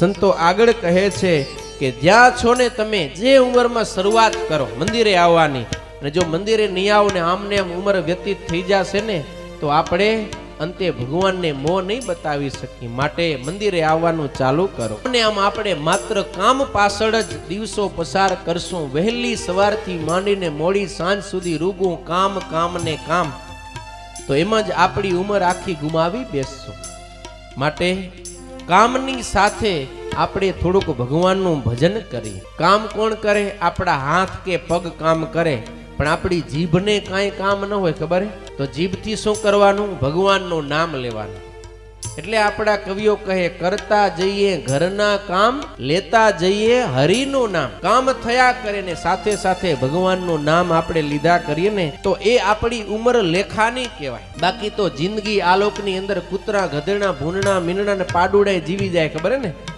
સંતો આગળ કહે છે કે જ્યાં છો ને તમે જે ઉંમરમાં શરૂઆત કરો મંદિરે આવવાની, અને જો મંદિરે નહીં આવો ને આમને આમ ઉંમર વ્યતીત થઈ જશે ને તો આપણે અંતે ભગવાનને મોં નહીં બતાવી શકીએ. માટે મંદિરે આવવાનું ચાલુ કરો. અને આમ આપણે માત્ર કામ પાછળ જ દિવસો પસાર કરશું. વહેલી સવારથી માંડીને મોડી સાંજ સુધી રૂગું કામ કામ ને કામ, તો એમાં જ આપણી ઉંમર આખી ગુમાવી બેસશું. માટે કામની સાથે આપણે થોડુંક ભગવાનનું ભજન કરીએ. કામ કોણ કરે? આપણા હાથ કે પગ કામ કરે, પણ આપણી જીભને કાંઈ કામ ન હોય, ખબર હે? તો જીભથી શું કરવાનું? ભગવાનનું નામ લેવાનું. એટલે આપણા કવિઓ કહે, કરતા જઈએ ઘરના કામ, લેતા જઈએ હરિનું નામ. કામ થયા કરે ને સાથે સાથે ભગવાનનું નામ આપણે લીધા કરીએ ને તો એ આપણી ઉંમર લેખાની કહેવાય. બાકી તો જિંદગી આલોકની અંદર કૂતરા ગધેડા ભૂંડણા મીંડણા ને પાડુડા જીવી જાય, ખબર હે ને?